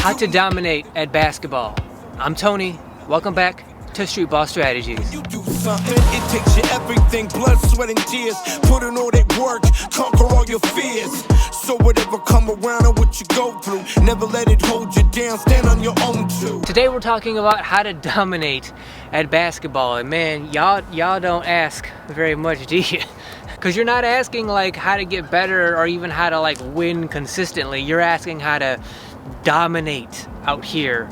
How to dominate at basketball. I'm Tony. Welcome back to Streetball Strategies. You do something, it takes you everything, blood, sweat, and tears. Put in all that work, conquer all your fears. So whatever come around and what you go through, never let it hold you down, stand on your own too. Today we're talking about how to dominate at basketball. And man, y'all don't ask very much, do you? Because you're not asking like how to get better or even how to like win consistently. You're asking how to dominate out here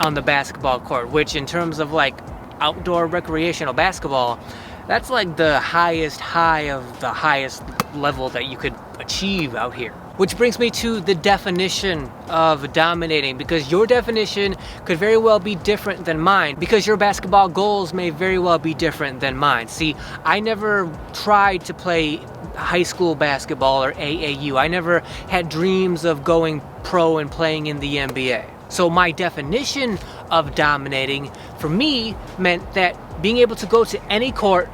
on the basketball court, which in terms of like outdoor recreational basketball, that's like the highest high of the highest level that you could achieve out here. Which brings me to the definition of dominating, because your definition could very well be different than mine, because your basketball goals may very well be different than mine. See, I never tried to play high school basketball or AAU. I never had dreams of going pro and playing in the NBA. So my definition of dominating for me meant that being able to go to any court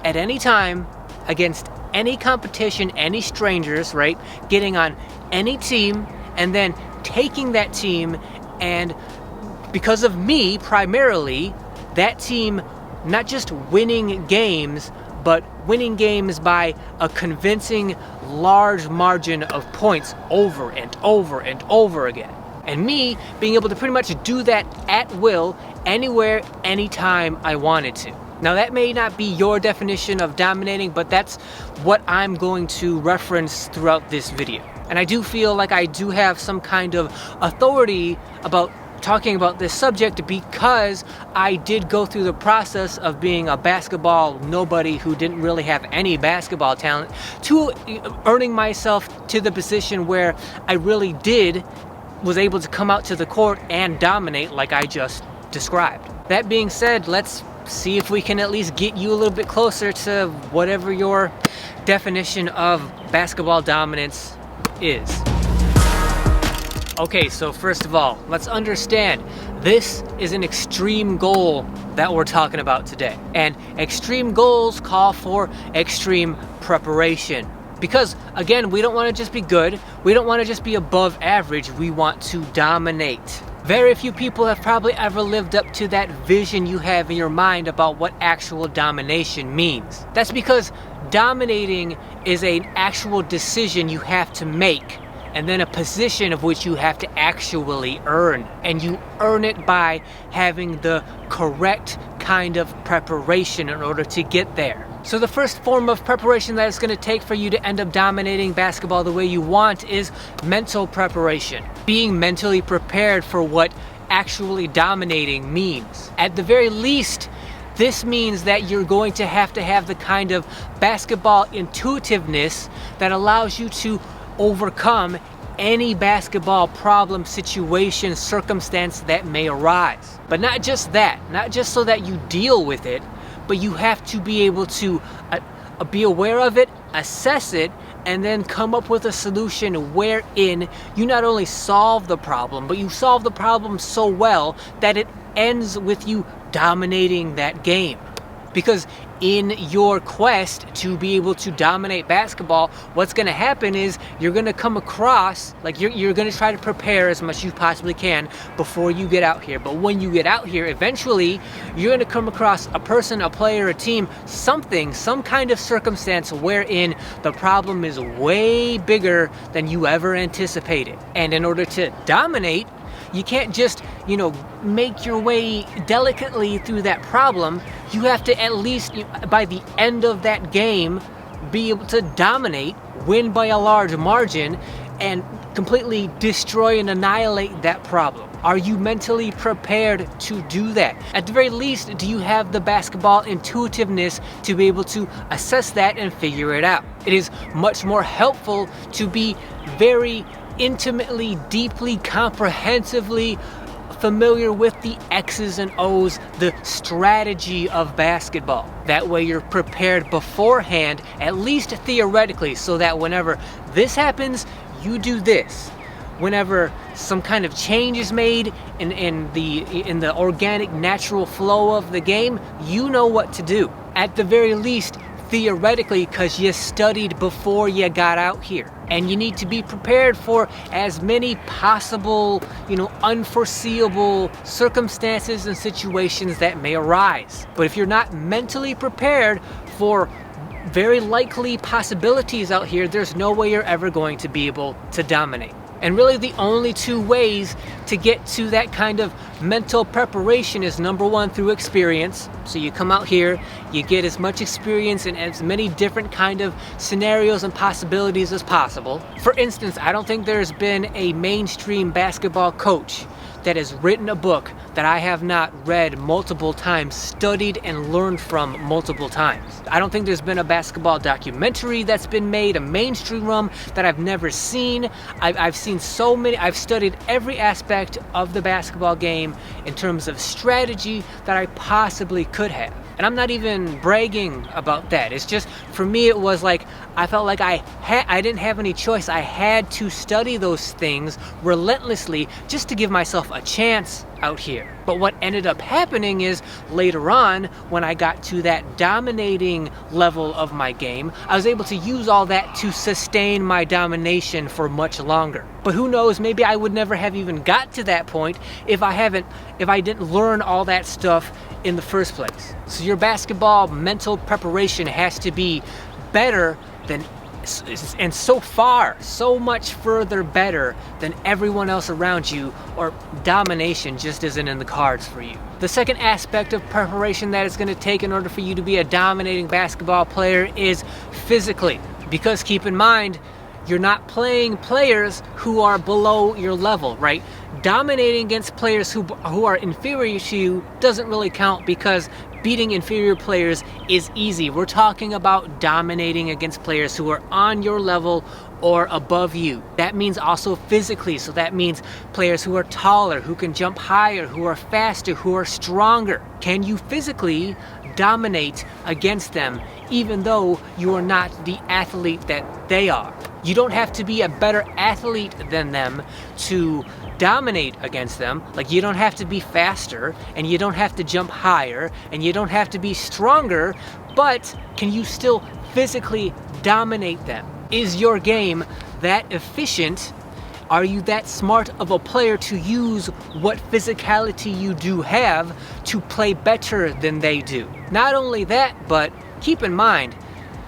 at any time against any competition, any strangers, right? Getting on any team and then taking that team, and because of me primarily, that team not just winning games, but winning games by a convincing large margin of points over and over and over again. And me being able to pretty much do that at will, anywhere, anytime I wanted to. Now that may not be your definition of dominating, but that's what I'm going to reference throughout this video. And I do feel like I do have some kind of authority about talking about this subject, because I did go through the process of being a basketball nobody who didn't really have any basketball talent to earning myself to the position where I really was able to come out to the court and dominate like I just described. That being said, let's see if we can at least get you a little bit closer to whatever your definition of basketball dominance is. Okay, so first of all, let's understand this is an extreme goal that we're talking about today. And extreme goals call for extreme preparation. Because again, we don't want to just be good, we don't want to just be above average, we want to dominate. Very few people have probably ever lived up to that vision you have in your mind about what actual domination means. That's because dominating is an actual decision you have to make, and then a position of which you have to actually earn. And you earn it by having the correct kind of preparation in order to get there. So the first form of preparation that it's going to take for you to end up dominating basketball the way you want is mental preparation. Being mentally prepared for what actually dominating means. At the very least, this means that you're going to have the kind of basketball intuitiveness that allows you to overcome any basketball problem, situation, circumstance that may arise. But not just that, not just so that you deal with it, but you have to be able to be aware of it, assess it, and then come up with a solution wherein you not only solve the problem, but you solve the problem so well that it ends with you dominating that game. Because in your quest to be able to dominate basketball, what's going to happen is you're going to come across, like you're going to try to prepare as much as you possibly can before you get out here. But when you get out here, eventually you're going to come across a person, a player, a team, some kind of circumstance wherein the problem is way bigger than you ever anticipated. And in order to dominate, you can't just, make your way delicately through that problem. You have to at least, by the end of that game, be able to dominate, win by a large margin, and completely destroy and annihilate that problem. Are you mentally prepared to do that? At the very least, do you have the basketball intuitiveness to be able to assess that and figure it out? It is much more helpful to be very intimately, deeply, comprehensively familiar with the X's and O's, the strategy of basketball. That way you're prepared beforehand, at least theoretically, so that whenever this happens, you do this. Whenever some kind of change is made in the organic, natural flow of the game, you know what to do. At the very least, theoretically because you studied before you got out here. And you need to be prepared for as many possible, unforeseeable circumstances and situations that may arise. But if you're not mentally prepared for very likely possibilities out here, there's no way you're ever going to be able to dominate. And really the only two ways to get to that kind of mental preparation is, number one, through experience. So you come out here, you get as much experience in as many different kind of scenarios and possibilities as possible. For instance, I don't think there's been a mainstream basketball coach that has written a book that I have not read multiple times, studied and learned from multiple times. I don't think there's been a basketball documentary that's been made, a mainstream one, that I've never seen. I've seen so many. I've studied every aspect of the basketball game in terms of strategy that I possibly could have. And I'm not even bragging about that. It's just, for me, it was like, I felt like I didn't have any choice. I had to study those things relentlessly just to give myself a chance out here. But what ended up happening is, later on, when I got to that dominating level of my game, I was able to use all that to sustain my domination for much longer. But who knows, maybe I would never have even got to that point if I didn't learn all that stuff in the first place. So your basketball mental preparation has to be better than, and so much further better than everyone else around you, or domination just isn't in the cards for you. The second aspect of preparation that it's going to take in order for you to be a dominating basketball player is physically. Because keep in mind, you're not playing players who are below your level, right? Dominating against players who are inferior to you doesn't really count, because beating inferior players is easy. We're talking about dominating against players who are on your level or above you. That means also physically, so that means players who are taller, who can jump higher, who are faster, who are stronger. Can you physically dominate against them even though you are not the athlete that they are? You don't have to be a better athlete than them to dominate against them. Like, you don't have to be faster, and you don't have to jump higher, and you don't have to be stronger, but can you still physically dominate them? Is your game that efficient? Are you that smart of a player to use what physicality you do have to play better than they do? Not only that, but keep in mind,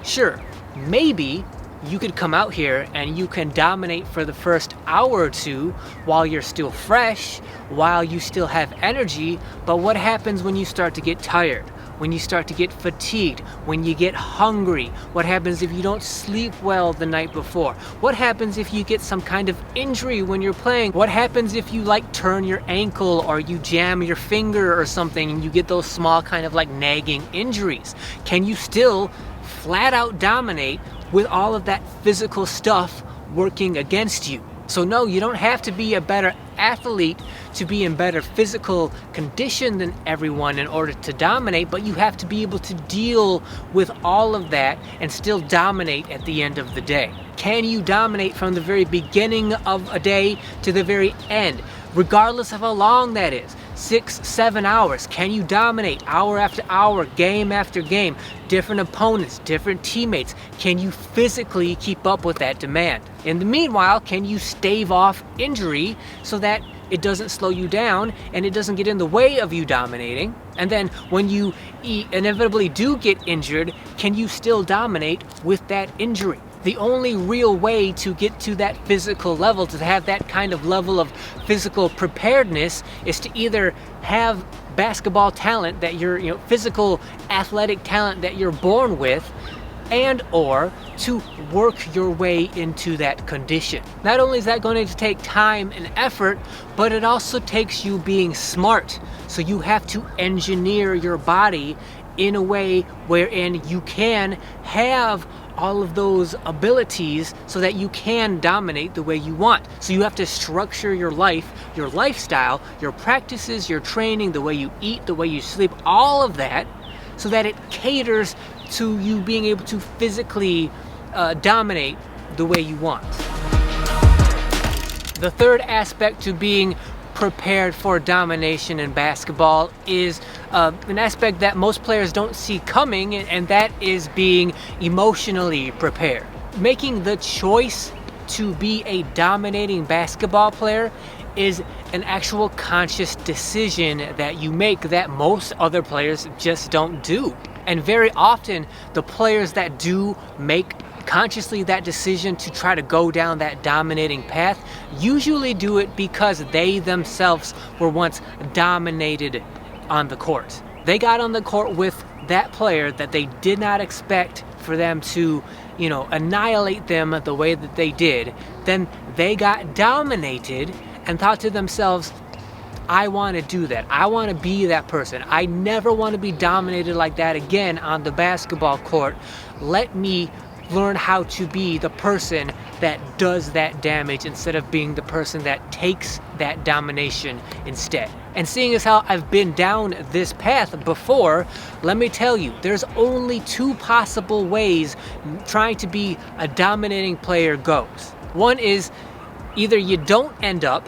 sure, maybe you could come out here and you can dominate for the first hour or two while you're still fresh, while you still have energy, but what happens when you start to get tired? When you start to get fatigued, when you get hungry? What happens if you don't sleep well the night before? What happens if you get some kind of injury when you're playing? What happens if you turn your ankle, or you jam your finger or something and you get those small kind of nagging injuries? Can you still flat out dominate with all of that physical stuff working against you? So no, you don't have to be a better athlete to be in better physical condition than everyone in order to dominate, but you have to be able to deal with all of that and still dominate at the end of the day. Can you dominate from the very beginning of a day to the very end, regardless of how long that is? 6-7 hours. Can you dominate hour after hour, game after game, different opponents, different teammates? Can you physically keep up with that demand? In the meanwhile, can you stave off injury so that it doesn't slow you down and it doesn't get in the way of you dominating? And then when you inevitably do get injured, can you still dominate with that injury? The only real way to get to that physical level, to have that kind of level of physical preparedness, is to either have basketball talent that you're, physical athletic talent that you're born with, and or to work your way into that condition. Not only is that going to take time and effort, but it also takes you being smart. So you have to engineer your body in a way wherein you can have all of those abilities so that you can dominate the way you want. So you have to structure your life, your lifestyle, your practices, your training, the way you eat, the way you sleep, all of that, so that it caters to you being able to physically dominate the way you want. The third aspect to being prepared for domination in basketball is an aspect that most players don't see coming, and that is being emotionally prepared. Making the choice to be a dominating basketball player is an actual conscious decision that you make that most other players just don't do. And very often, the players that do make consciously that decision to try to go down that dominating path usually do it because they themselves were once dominated on the court. They got on the court with that player that they did not expect for them to, annihilate them the way that they did. Then they got dominated and thought to themselves, I want to do that. I want to be that person. I never want to be dominated like that again on the basketball court. Let me learn how to be the person that does that damage instead of being the person that takes that domination instead. And seeing as how I've been down this path before, let me tell you, there's only two possible ways trying to be a dominating player goes. One is either you don't end up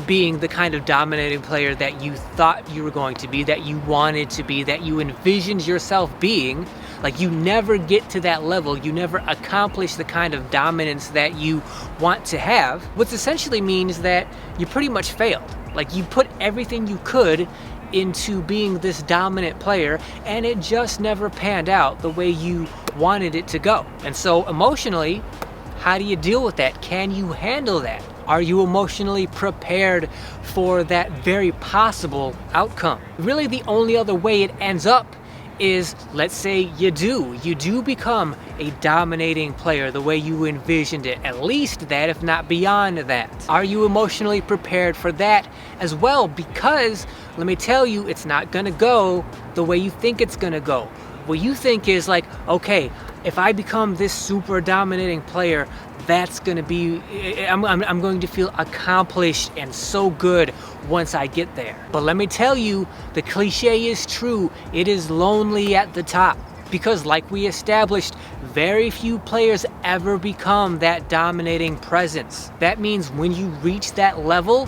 being the kind of dominating player that you thought you were going to be, that you wanted to be, that you envisioned yourself being. Like, you never get to that level, you never accomplish the kind of dominance that you want to have, which essentially means that you pretty much failed. Like, you put everything you could into being this dominant player, and it just never panned out the way you wanted it to go. And so emotionally, how do you deal with that? Can you handle that? Are you emotionally prepared for that very possible outcome? Really, the only other way it ends up is, let's say you do become a dominating player the way you envisioned it, at least that, if not beyond that. Are you emotionally prepared for that as well? Because let me tell you, it's not gonna go the way you think it's gonna go. What you think is like, okay, if I become this super dominating player, that's gonna be, I'm going to feel accomplished and so good once I get there. But let me tell you, the cliche is true. It is lonely at the top. Because like we established, very few players ever become that dominating presence. That means when you reach that level,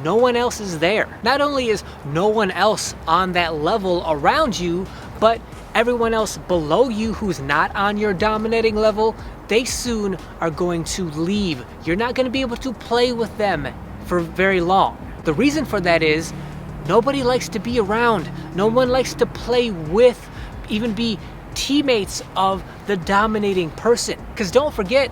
no one else is there. Not only is no one else on that level around you, but everyone else below you who's not on your dominating level, they soon are going to leave. You're not going to be able to play with them for very long. The reason for that is nobody likes to be around. No one likes to play with, even be teammates of the dominating person. Because don't forget,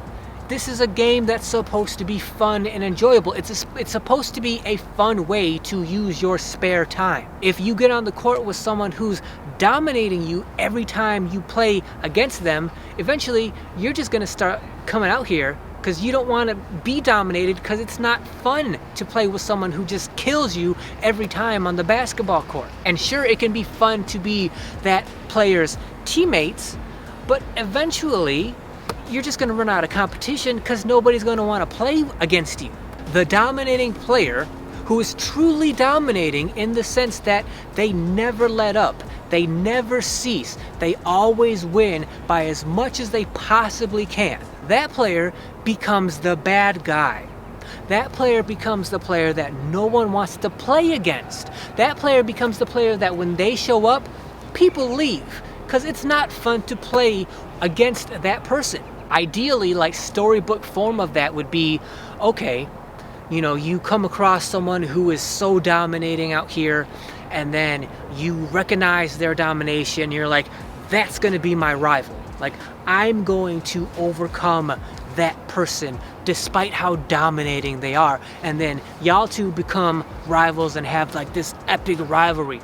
this is a game that's supposed to be fun and enjoyable. It's supposed to be a fun way to use your spare time. If you get on the court with someone who's dominating you every time you play against them, eventually you're just gonna start coming out here because you don't want to be dominated, because it's not fun to play with someone who just kills you every time on the basketball court. And sure, it can be fun to be that player's teammates, but eventually you're just going to run out of competition because nobody's going to want to play against you. The dominating player, who is truly dominating in the sense that they never let up, they never cease, they always win by as much as they possibly can, that player becomes the bad guy. That player becomes the player that no one wants to play against. That player becomes the player that when they show up, people leave, because it's not fun to play against that person. Ideally, like, storybook form of that would be, okay, you come across someone who is so dominating out here, and then you recognize their domination. You're like, that's going to be my rival. Like, I'm going to overcome that person despite how dominating they are. And then y'all two become rivals and have like this epic rivalry.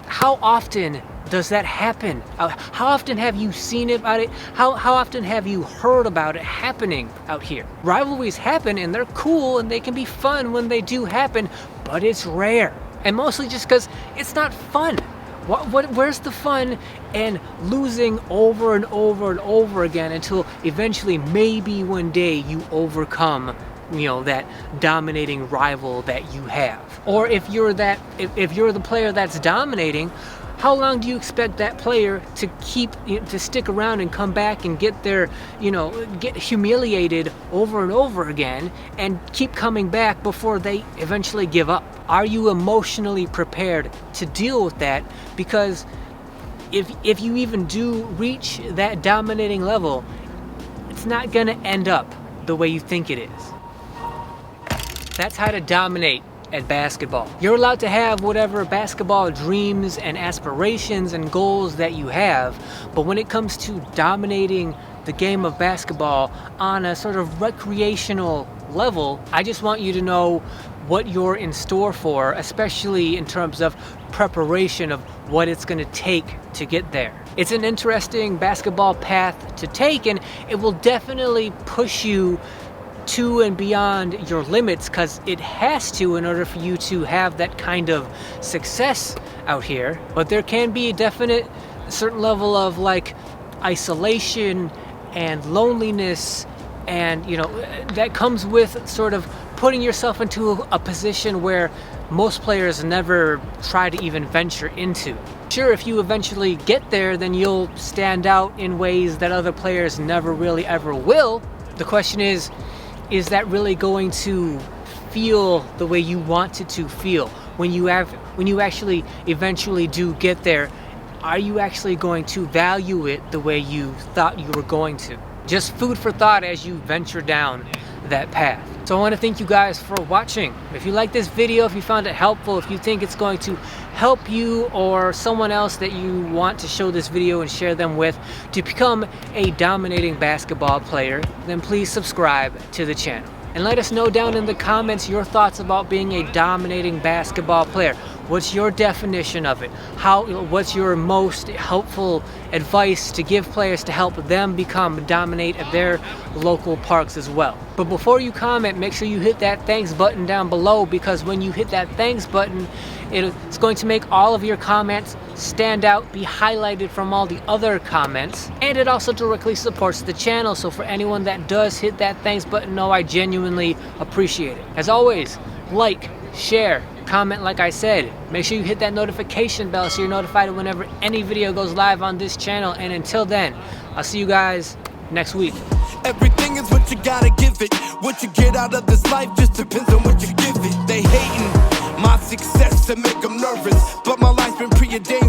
How often does that happen? How often have you seen about it? How often have you heard about it happening out here? Rivalries happen, and they're cool, and they can be fun when they do happen, but it's rare. And mostly just because it's not fun. Where's the fun in losing over and over and over again until eventually maybe one day you overcome that dominating rival that you have? Or if you're the player that's dominating, how long do you expect that player to keep, to stick around and come back and get their, get humiliated over and over again and keep coming back before they eventually give up? Are you emotionally prepared to deal with that? Because if you even do reach that dominating level, it's not gonna end up the way you think it is. That's how to dominate at basketball. You're allowed to have whatever basketball dreams and aspirations and goals that you have, but when it comes to dominating the game of basketball on a sort of recreational level, I just want you to know what you're in store for, especially in terms of preparation of what it's going to take to get there. It's an interesting basketball path to take, and it will definitely push you to and beyond your limits, because it has to in order for you to have that kind of success out here. But there can be a definite certain level of like isolation and loneliness, and that comes with sort of putting yourself into a position where most players never try to even venture into. Sure, if you eventually get there, then you'll stand out in ways that other players never really ever will. The question is that really going to feel the way you want it to feel? When you actually eventually do get there, are you actually going to value it the way you thought you were going to? Just food for thought as you venture down that path. So I want to thank you guys for watching. If you like this video, if you found it helpful, if you think it's going to help you or someone else that you want to show this video and share them with to become a dominating basketball player, then please subscribe to the channel. And let us know down in the comments your thoughts about being a dominating basketball player. What's your definition of it? What's your most helpful advice to give players to help them dominate at their local parks as well? But before you comment, make sure you hit that thanks button down below, because when you hit that thanks button, it's going to make all of your comments stand out, be highlighted from all the other comments, and it also directly supports the channel. So for anyone that does hit that thanks button, know I genuinely appreciate it. As always, like, share, comment like I said. Make sure you hit that notification bell so you're notified whenever any video goes live on this channel. And until then, I'll see you guys next week. Everything is what you gotta give it. What you get out of this life just depends on what you give it. They hating my success to make them nervous, but my life's been preordained